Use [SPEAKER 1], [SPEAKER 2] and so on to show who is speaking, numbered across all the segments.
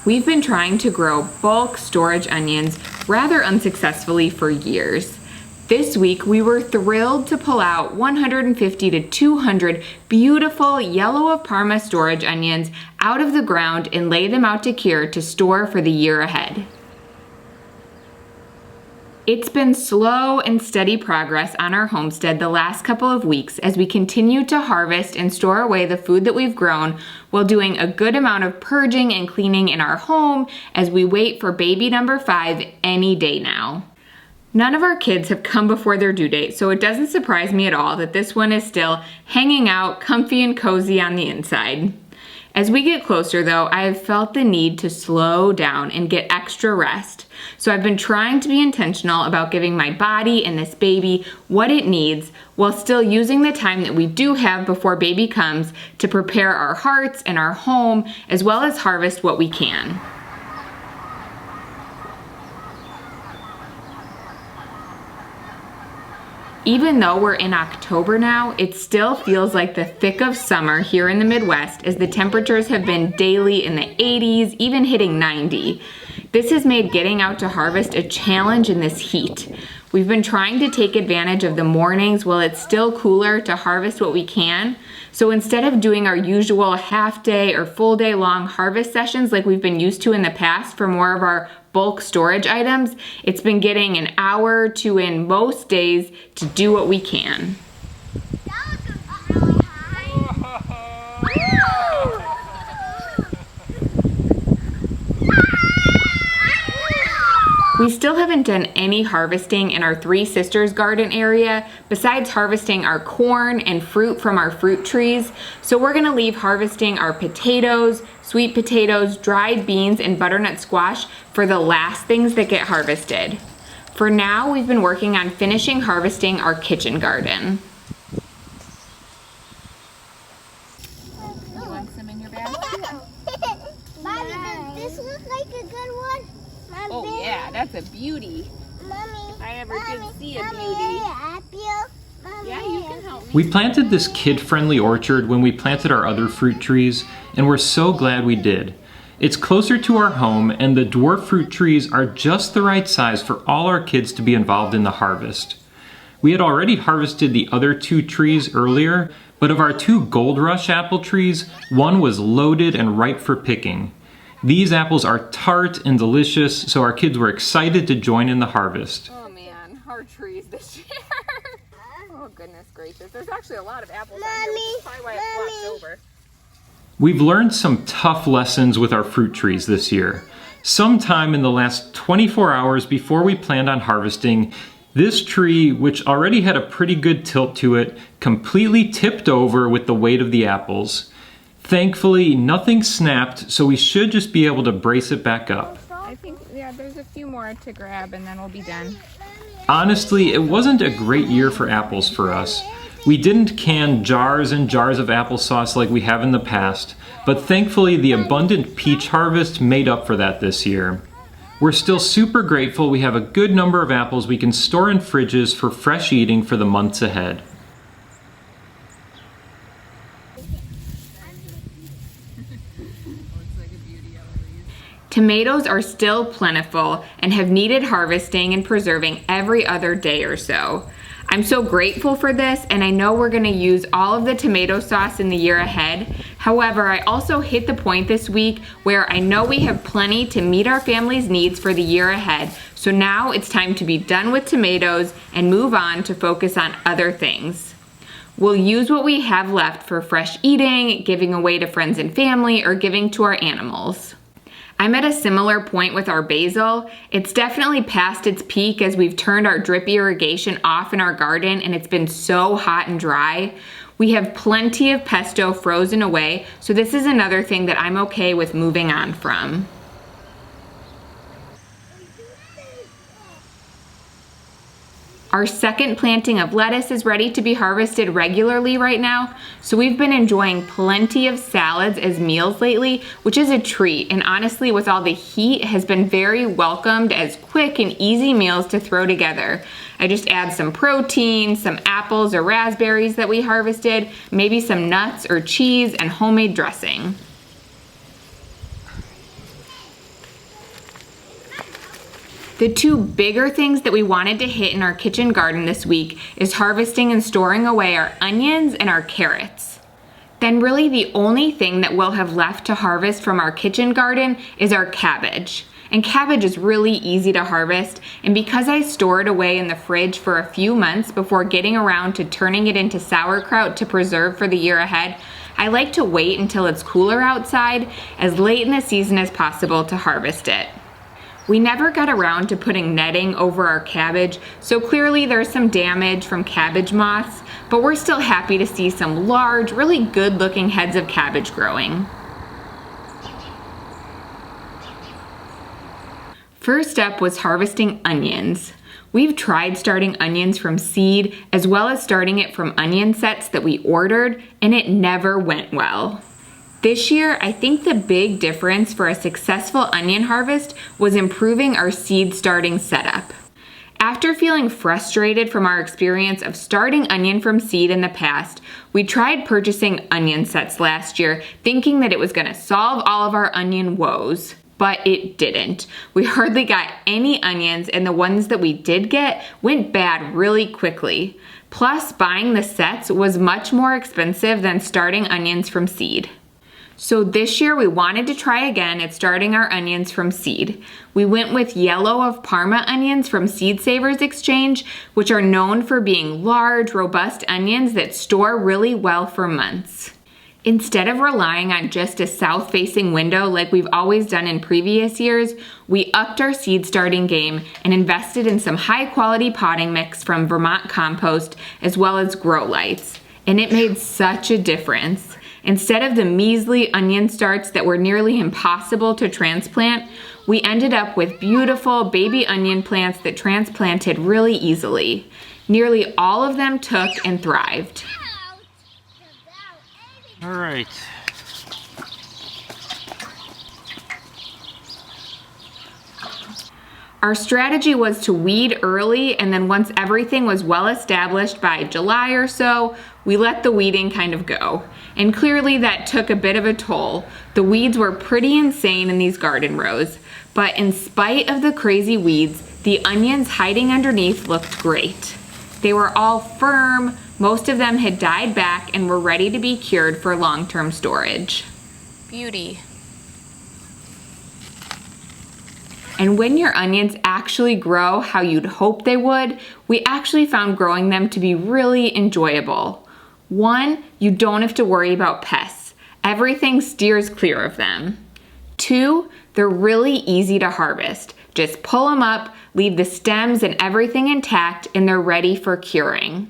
[SPEAKER 1] We've been trying to grow bulk storage onions rather unsuccessfully for years. This week, we were thrilled to pull out 150 to 200 beautiful yellow of Parma storage onions out of the ground and lay them out to cure to store for the year ahead. It's been slow and steady progress on our homestead the last couple of weeks as we continue to harvest and store away the food that we've grown while doing a good amount of purging and cleaning in our home as we wait for baby number 5 any day now. None of our kids have come before their due date, so it doesn't surprise me at all that this one is still hanging out comfy and cozy on the inside. As we get closer though, I have felt the need to slow down and get extra rest. So I've been trying to be intentional about giving my body and this baby what it needs while still using the time that we do have before baby comes to prepare our hearts and our home as well as harvest what we can. Even though we're in October now, it still feels like the thick of summer here in the Midwest as the temperatures have been daily in the 80s, even hitting 90. This has made getting out to harvest a challenge in this heat. We've been trying to take advantage of the mornings while it's still cooler to harvest what we can. So instead of doing our usual half day or full day long harvest sessions like we've been used to in the past for more of our bulk storage items, it's been getting an hour or two in most days to do what we can. We still haven't done any harvesting in our Three Sisters garden area besides harvesting our corn and fruit from our fruit trees. So we're gonna leave harvesting our potatoes, sweet potatoes, dried beans, and butternut squash for the last things that get harvested. For now, we've been working on finishing harvesting our kitchen garden.
[SPEAKER 2] You want some in your bag?
[SPEAKER 3] Mommy, does this look like a good one?
[SPEAKER 2] Oh yeah, that's a beauty.
[SPEAKER 3] Mommy,
[SPEAKER 2] I never did see a beauty.
[SPEAKER 3] Yeah,
[SPEAKER 2] You can help me.
[SPEAKER 4] We planted this kid-friendly orchard when we planted our other fruit trees, and we're so glad we did. It's closer to our home, and the dwarf fruit trees are just the right size for all our kids to be involved in the harvest. We had already harvested the other 2 trees earlier, but of our 2 Gold Rush apple trees, one was loaded and ripe for picking. These apples are tart and delicious, so our kids were excited to join in the harvest.
[SPEAKER 2] Oh man, our trees this year. Oh goodness gracious. There's actually a lot of apples on here, which is probably why it flopped over.
[SPEAKER 4] We've learned some tough lessons with our fruit trees this year. Sometime in the last 24 hours before we planned on harvesting, this tree, which already had a pretty good tilt to it, completely tipped over with the weight of the apples. Thankfully, nothing snapped, so we should just be able to brace it back up.
[SPEAKER 2] I think, yeah, there's a few more to grab and then we'll be done.
[SPEAKER 4] Honestly, it wasn't a great year for apples for us. We didn't can jars and jars of applesauce like we have in the past, but thankfully the abundant peach harvest made up for that this year. We're still super grateful we have a good number of apples we can store in fridges for fresh eating for the months ahead.
[SPEAKER 1] Tomatoes are still plentiful and have needed harvesting and preserving every other day or so. I'm so grateful for this, and I know we're gonna use all of the tomato sauce in the year ahead. However, I also hit the point this week where I know we have plenty to meet our family's needs for the year ahead. So now it's time to be done with tomatoes and move on to focus on other things. We'll use what we have left for fresh eating, giving away to friends and family, or giving to our animals. I'm at a similar point with our basil. It's definitely past its peak as we've turned our drip irrigation off in our garden and it's been so hot and dry. We have plenty of pesto frozen away, so this is another thing that I'm okay with moving on from. Our second planting of lettuce is ready to be harvested regularly right now, so we've been enjoying plenty of salads as meals lately, which is a treat, and honestly with all the heat has been very welcomed as quick and easy meals to throw together. I just add some protein, some apples or raspberries that we harvested, maybe some nuts or cheese and homemade dressing. The two bigger things that we wanted to hit in our kitchen garden this week is harvesting and storing away our onions and our carrots. Then really the only thing that we'll have left to harvest from our kitchen garden is our cabbage. And cabbage is really easy to harvest, and because I store it away in the fridge for a few months before getting around to turning it into sauerkraut to preserve for the year ahead, I like to wait until it's cooler outside as late in the season as possible to harvest it. We never got around to putting netting over our cabbage, so clearly there's some damage from cabbage moths, but we're still happy to see some large, really good looking heads of cabbage growing. First up was harvesting onions. We've tried starting onions from seed as well as starting it from onion sets that we ordered, and it never went well. This year, I think the big difference for a successful onion harvest was improving our seed starting setup. After feeling frustrated from our experience of starting onion from seed in the past, we tried purchasing onion sets last year, thinking that it was going to solve all of our onion woes. But it didn't. We hardly got any onions, and the ones that we did get went bad really quickly. Plus, buying the sets was much more expensive than starting onions from seed. So this year we wanted to try again at starting our onions from seed. We went with Yellow of Parma onions from Seed Savers Exchange, which are known for being large, robust onions that store really well for months. Instead of relying on just a south-facing window like we've always done in previous years, we upped our seed starting game and invested in some high-quality potting mix from Vermont Compost as well as grow lights. And it made such a difference. Instead of the measly onion starts that were nearly impossible to transplant, we ended up with beautiful baby onion plants that transplanted really easily. Nearly all of them took and thrived.
[SPEAKER 4] All right.
[SPEAKER 1] Our strategy was to weed early, and then once everything was well established by July or so, we let the weeding kind of go. And clearly that took a bit of a toll. The weeds were pretty insane in these garden rows. But in spite of the crazy weeds, the onions hiding underneath looked great. They were all firm, most of them had died back and were ready to be cured for long-term storage.
[SPEAKER 2] Beauty.
[SPEAKER 1] And when your onions actually grow how you'd hope they would, we actually found growing them to be really enjoyable. One, you don't have to worry about pests. Everything steers clear of them. Two, they're really easy to harvest. Just pull them up, leave the stems and everything intact, and they're ready for curing.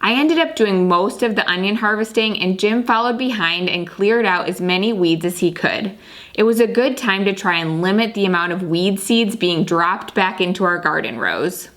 [SPEAKER 1] I ended up doing most of the onion harvesting, and Jim followed behind and cleared out as many weeds as he could. It was a good time to try and limit the amount of weed seeds being dropped back into our garden rows.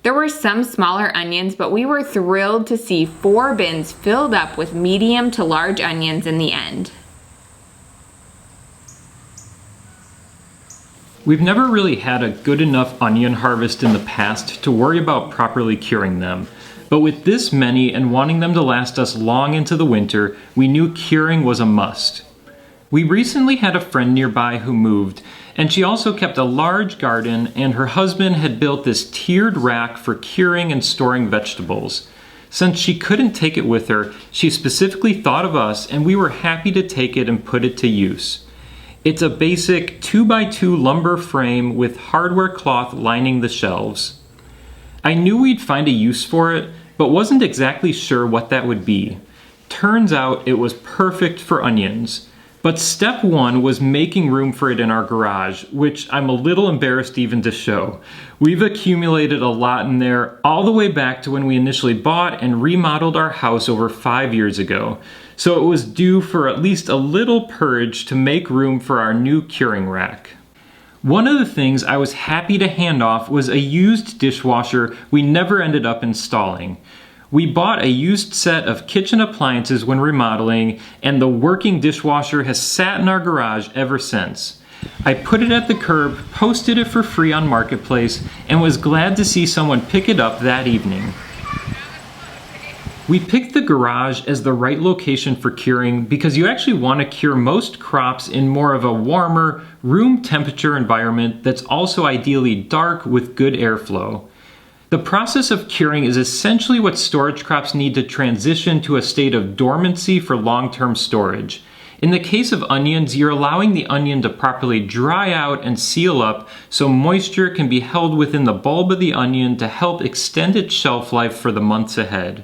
[SPEAKER 1] There were some smaller onions, but we were thrilled to see 4 bins filled up with medium to large onions in the end.
[SPEAKER 4] We've never really had a good enough onion harvest in the past to worry about properly curing them. But with this many and wanting them to last us long into the winter, we knew curing was a must. We recently had a friend nearby who moved, and she also kept a large garden, and her husband had built this tiered rack for curing and storing vegetables. Since she couldn't take it with her, she specifically thought of us, and we were happy to take it and put it to use. It's a basic 2x2 lumber frame with hardware cloth lining the shelves. I knew we'd find a use for it, but wasn't exactly sure what that would be. Turns out it was perfect for onions. But step 1 was making room for it in our garage, which I'm a little embarrassed even to show. We've accumulated a lot in there, all the way back to when we initially bought and remodeled our house over 5 years ago. So it was due for at least a little purge to make room for our new curing rack. One of the things I was happy to hand off was a used dishwasher we never ended up installing. We bought a used set of kitchen appliances when remodeling, and the working dishwasher has sat in our garage ever since. I put it at the curb, posted it for free on Marketplace, and was glad to see someone pick it up that evening. We picked the garage as the right location for curing because you actually want to cure most crops in more of a warmer, room temperature environment that's also ideally dark with good airflow. The process of curing is essentially what storage crops need to transition to a state of dormancy for long-term storage. In the case of onions, you're allowing the onion to properly dry out and seal up so moisture can be held within the bulb of the onion to help extend its shelf life for the months ahead.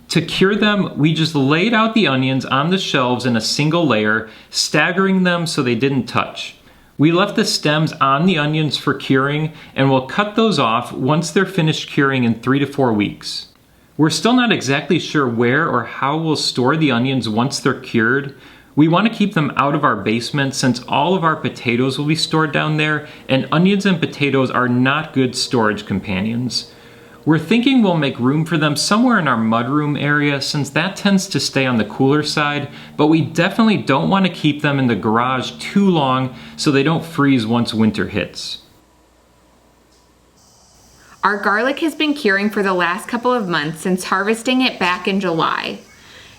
[SPEAKER 4] To cure them, we just laid out the onions on the shelves in a single layer, staggering them so they didn't touch. We left the stems on the onions for curing, and we'll cut those off once they're finished curing in 3 to 4 weeks. We're still not exactly sure where or how we'll store the onions once they're cured. We want to keep them out of our basement since all of our potatoes will be stored down there, and onions and potatoes are not good storage companions. We're thinking we'll make room for them somewhere in our mudroom area since that tends to stay on the cooler side, but we definitely don't want to keep them in the garage too long so they don't freeze once winter hits.
[SPEAKER 1] Our garlic has been curing for the last couple of months since harvesting it back in July.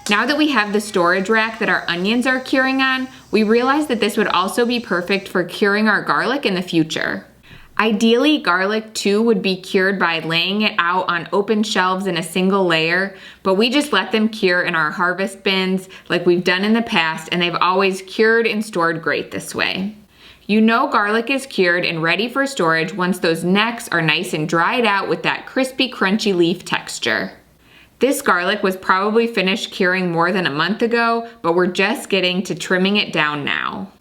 [SPEAKER 1] Now that we have the storage rack that our onions are curing on, we realized that this would also be perfect for curing our garlic in the future. Ideally, garlic too would be cured by laying it out on open shelves in a single layer, but we just let them cure in our harvest bins like we've done in the past, and they've always cured and stored great this way. You know garlic is cured and ready for storage once those necks are nice and dried out with that crispy, crunchy leaf texture. This garlic was probably finished curing more than a month ago, but we're just getting to trimming it down now.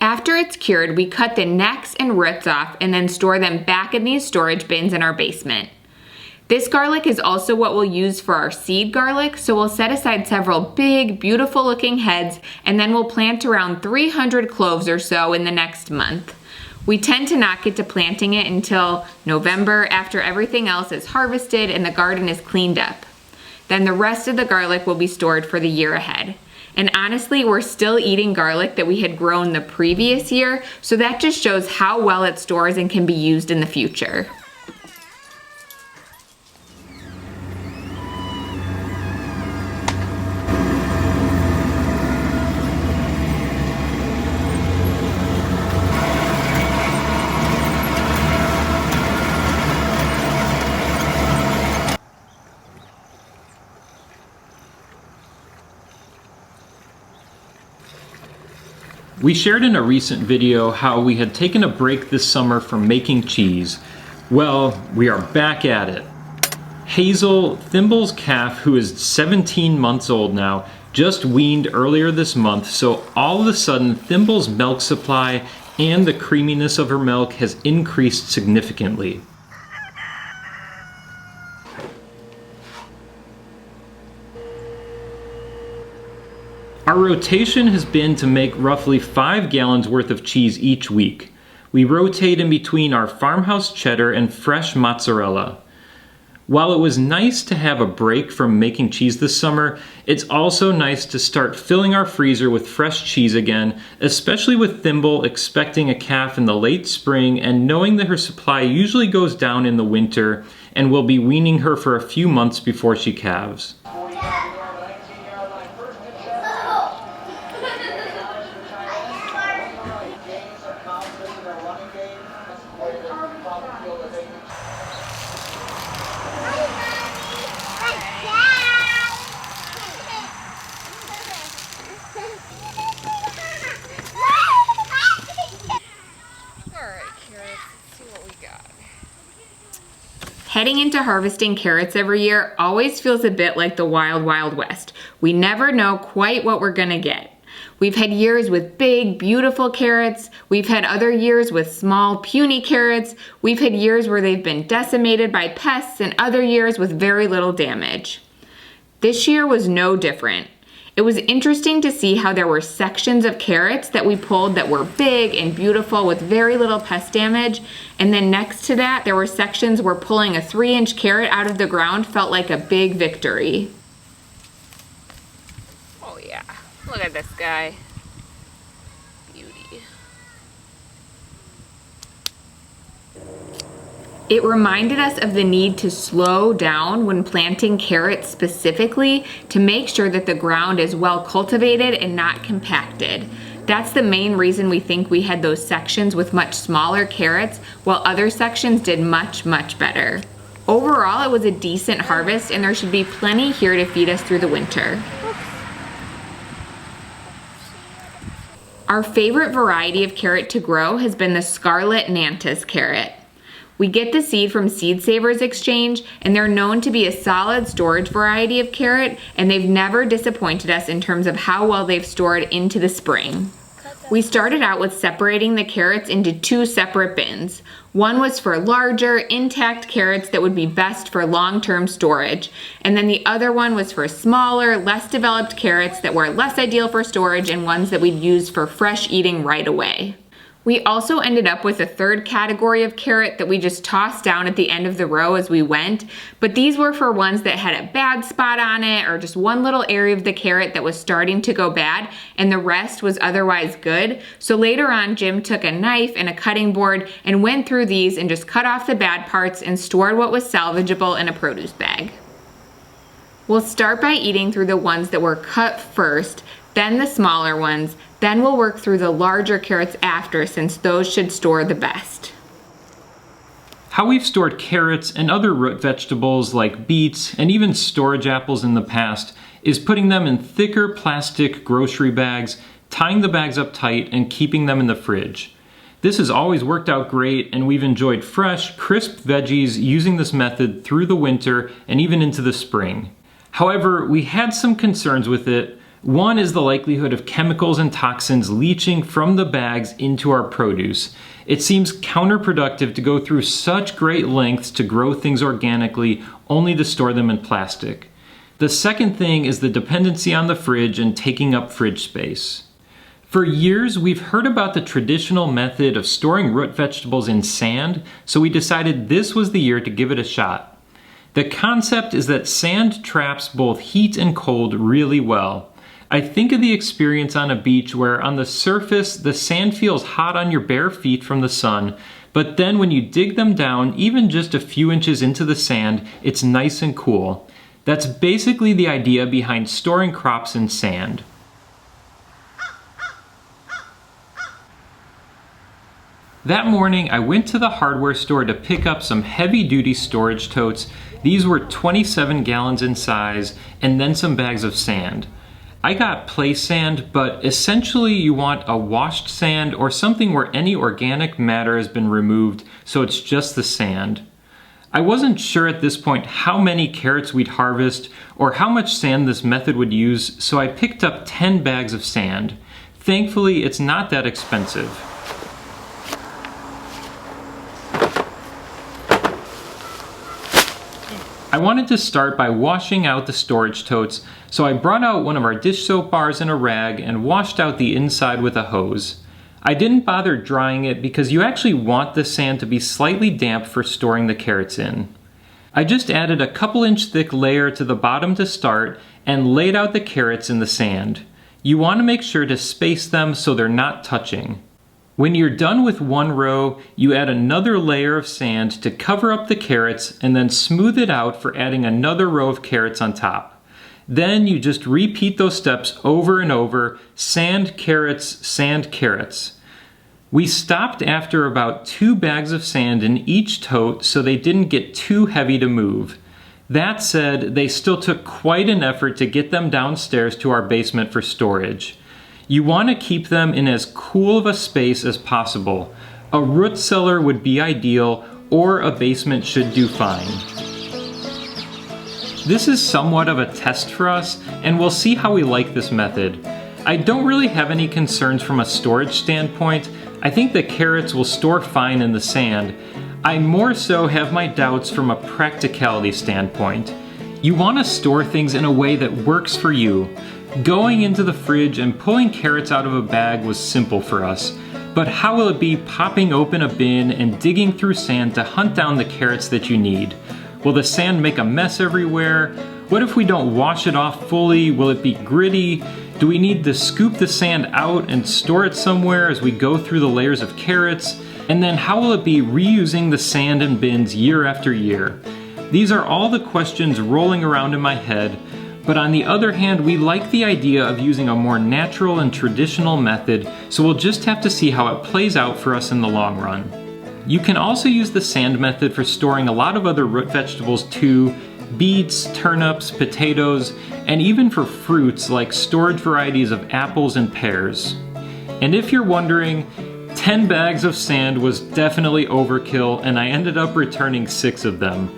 [SPEAKER 1] After it's cured, we cut the necks and roots off and then store them back in these storage bins in our basement. This garlic is also what we'll use for our seed garlic, so we'll set aside several big, beautiful looking heads, and then we'll plant around 300 cloves or so in the next month. We tend to not get to planting it until November after everything else is harvested and the garden is cleaned up. Then the rest of the garlic will be stored for the year ahead. And honestly, we're still eating garlic that we had grown the previous year, so that just shows how well it stores and can be used in the future.
[SPEAKER 4] We shared in a recent video how we had taken a break this summer from making cheese. Well, we are back at it. Hazel, Thimble's calf, who is 17 months old now, just weaned earlier this month, so all of a sudden Thimble's milk supply and the creaminess of her milk has increased significantly. Our rotation has been to make roughly 5 gallons worth of cheese each week. We rotate in between our farmhouse cheddar and fresh mozzarella. While it was nice to have a break from making cheese this summer, it's also nice to start filling our freezer with fresh cheese again, especially with Thimble expecting a calf in the late spring and knowing that her supply usually goes down in the winter and we'll be weaning her for a few months before she calves.
[SPEAKER 1] Heading into harvesting carrots every year always feels a bit like the wild, wild west. We never know quite what we're gonna get. We've had years with big, beautiful carrots. We've had other years with small, puny carrots. We've had years where they've been decimated by pests and other years with very little damage. This year was no different. It was interesting to see how there were sections of carrots that we pulled that were big and beautiful with very little pest damage, and then next to that there were sections where pulling a 3-inch carrot out of the ground felt like a big victory.
[SPEAKER 2] Oh yeah, look at this guy. Beauty.
[SPEAKER 1] It reminded us of the need to slow down when planting carrots specifically to make sure that the ground is well cultivated and not compacted. That's the main reason we think we had those sections with much smaller carrots while other sections did much, much better. Overall, it was a decent harvest and there should be plenty here to feed us through the winter. Our favorite variety of carrot to grow has been the Scarlet Nantes carrot. We get the seed from Seed Savers Exchange, and they're known to be a solid storage variety of carrot, and they've never disappointed us in terms of how well they've stored into the spring. We started out with separating the carrots into 2 separate bins. One was for larger, intact carrots that would be best for long-term storage, and then the other one was for smaller, less developed carrots that were less ideal for storage and ones that we'd use for fresh eating right away. We also ended up with a 3rd category of carrot that we just tossed down at the end of the row as we went, but these were for ones that had a bad spot on it or just one little area of the carrot that was starting to go bad and the rest was otherwise good. So later on, Jim took a knife and a cutting board and went through these and just cut off the bad parts and stored what was salvageable in a produce bag. We'll start by eating through the ones that were cut first, then the smaller ones, then we'll work through the larger carrots after since those should store the best.
[SPEAKER 4] How we've stored carrots and other root vegetables like beets and even storage apples in the past is putting them in thicker plastic grocery bags, tying the bags up tight and keeping them in the fridge. This has always worked out great and we've enjoyed fresh, crisp veggies using this method through the winter and even into the spring. However, we had some concerns with it. One is the likelihood of chemicals and toxins leaching from the bags into our produce. It seems counterproductive to go through such great lengths to grow things organically only to store them in plastic. The second thing is the dependency on the fridge and taking up fridge space. For years, we've heard about the traditional method of storing root vegetables in sand, so we decided this was the year to give it a shot. The concept is that sand traps both heat and cold really well. I think of the experience on a beach where on the surface the sand feels hot on your bare feet from the sun, but then when you dig them down even just a few inches into the sand, it's nice and cool. That's basically the idea behind storing crops in sand. That morning I went to the hardware store to pick up some heavy-duty storage totes. These were 27 gallons in size and then some bags of sand. I got place sand, but essentially you want a washed sand or something where any organic matter has been removed, so it's just the sand. I wasn't sure at this point how many carrots we'd harvest or how much sand this method would use, so I picked up 10 bags of sand. Thankfully, it's not that expensive. I wanted to start by washing out the storage totes, so I brought out one of our dish soap bars and a rag and washed out the inside with a hose. I didn't bother drying it because you actually want the sand to be slightly damp for storing the carrots in. I just added a couple inch thick layer to the bottom to start and laid out the carrots in the sand. You want to make sure to space them so they're not touching. When you're done with one row, you add another layer of sand to cover up the carrots and then smooth it out for adding another row of carrots on top. Then you just repeat those steps over and over, sand, carrots, sand, carrots. We stopped after about 2 bags of sand in each tote so they didn't get too heavy to move. That said, they still took quite an effort to get them downstairs to our basement for storage. You want to keep them in as cool of a space as possible. A root cellar would be ideal, or a basement should do fine. This is somewhat of a test for us, and we'll see how we like this method. I don't really have any concerns from a storage standpoint. I think the carrots will store fine in the sand. I more so have my doubts from a practicality standpoint. You want to store things in a way that works for you. Going into the fridge and pulling carrots out of a bag was simple for us, but how will it be popping open a bin and digging through sand to hunt down the carrots that you need? Will the sand make a mess everywhere? What if we don't wash it off fully? Will it be gritty? Do we need to scoop the sand out and store it somewhere as we go through the layers of carrots? And then how will it be reusing the sand in bins year after year? These are all the questions rolling around in my head, but on the other hand, we like the idea of using a more natural and traditional method, so we'll just have to see how it plays out for us in the long run. You can also use the sand method for storing a lot of other root vegetables too, beets, turnips, potatoes, and even for fruits like storage varieties of apples and pears. And if you're wondering, 10 bags of sand was definitely overkill, and I ended up returning 6 of them.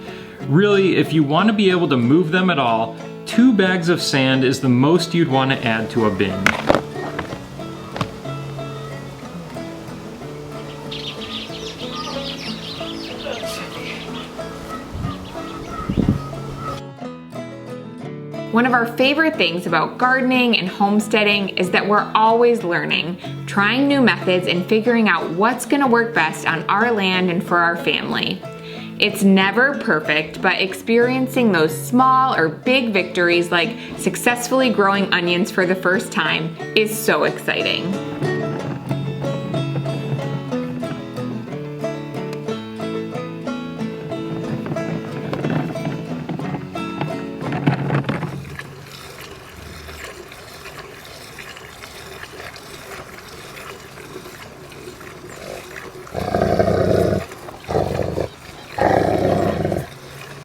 [SPEAKER 4] Really, if you want to be able to move them at all, 2 bags of sand is the most you'd want to add to a bin.
[SPEAKER 1] One of our favorite things about gardening and homesteading is that we're always learning, trying new methods and figuring out what's going to work best on our land and for our family. It's never perfect, but experiencing those small or big victories like successfully growing onions for the first time is so exciting.